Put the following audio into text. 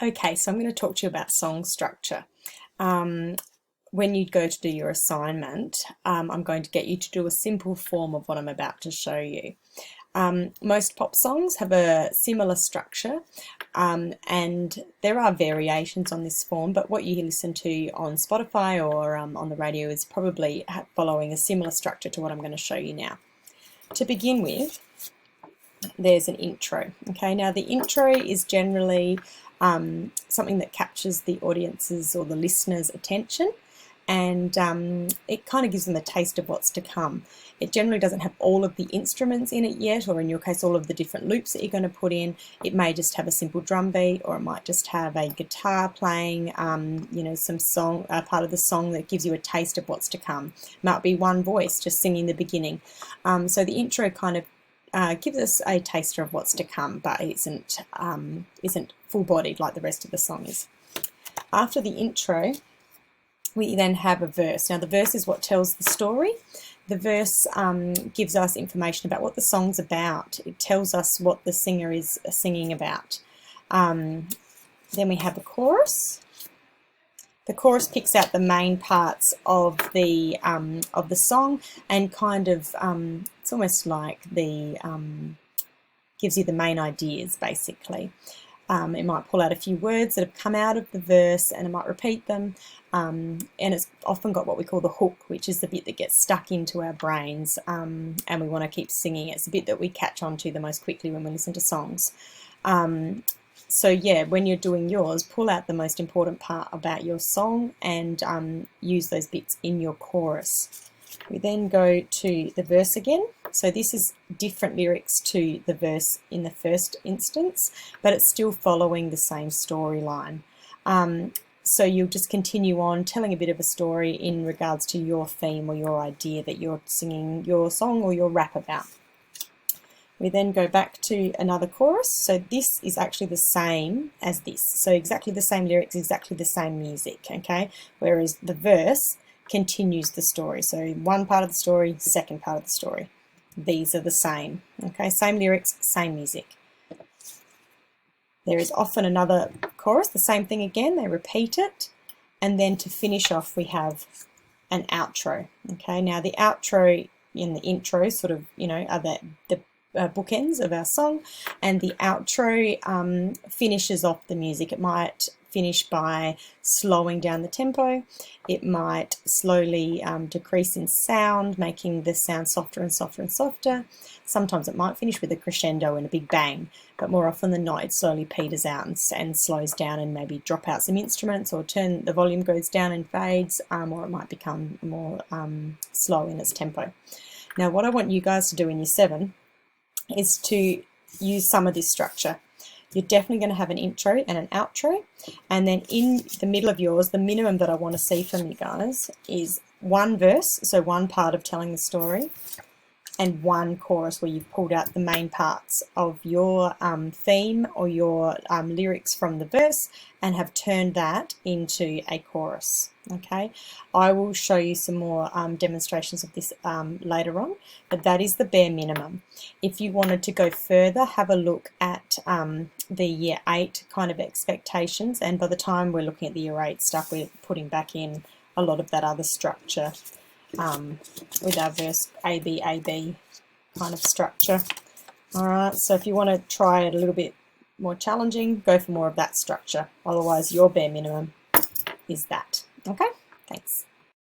Okay, so I'm going to talk to you about song structure. When you go to do your assignment, I'm going to get you to do a simple form of what I'm about to show you. Most pop songs have a similar structure, and there are variations on this form, but what you listen to on Spotify or on the radio is probably following a similar structure to what I'm going to show you now. To begin with, there's an intro. Okay, now the intro is generally something that captures the audience's or the listener's attention, and it kind of gives them a taste of what's to come. It generally doesn't have all of the instruments in it yet, or in your case all of the different loops that you're going to put in. It may just have a simple drum beat, or it might just have a guitar playing, some song, part of the song that gives you a taste of what's to come. It might be one voice just singing the beginning. So the intro kind of gives us a taster of what's to come, but isn't full-bodied like the rest of the song is. After the intro, we then have a verse. Now the verse is what tells the story. The verse gives us information about what the song's about. It tells us what the singer is singing about. Then we have a chorus. The chorus picks out the main parts of the song and kind of it's almost like the gives you the main ideas basically. It might pull out a few words that have come out of the verse and it might repeat them, and it's often got what we call the hook, which is the bit that gets stuck into our brains, and we want to keep singing. It's the bit that we catch on to the most quickly when we listen to songs. So yeah, when you're doing yours, pull out the most important part about your song and use those bits in your chorus. We then go to the verse again. So this is different lyrics to the verse in the first instance, but it's still following the same storyline. So you'll just continue on telling a bit of a story in regards to your theme or your idea that you're singing your song or your rap about. We then go back to another chorus. So this is actually the same as this. So exactly the same lyrics, exactly the same music, okay? Whereas the verse continues the story. So one part of the story, second part of the story. These are the same, okay? Same lyrics, same music. There is often another chorus, the same thing again, they repeat it. And then to finish off, we have an outro, okay? Now the outro and the intro sort of, are the bookends of our song, and the outro finishes off the music. It might finish by slowing down the tempo. It might slowly decrease in sound, making the sound softer and softer and softer. Sometimes it might finish with a crescendo and a big bang, but more often than not it slowly peters out and slows down and maybe drop out some instruments or turn the volume goes down and fades, or it might become more slow in its tempo. Now what I want you guys to do in Year 7 is to use some of this structure. You're definitely going to have an intro and an outro, and then in the middle of yours, the minimum that I want to see from you guys is one verse, so one part of telling the story, and one chorus where you've pulled out the main parts of your theme or your lyrics from the verse and have turned that into a chorus. Okay, I will show you some more demonstrations of this later on, but that is the bare minimum. If you wanted to go further, have a look at the Year 8 kind of expectations, and by the time we're looking at the Year 8 stuff, we're putting back in a lot of that other structure with our verse A-B kind of structure. Alright, so if you want to try it a little bit more challenging, go for more of that structure. Otherwise, your bare minimum is that. Okay, thanks.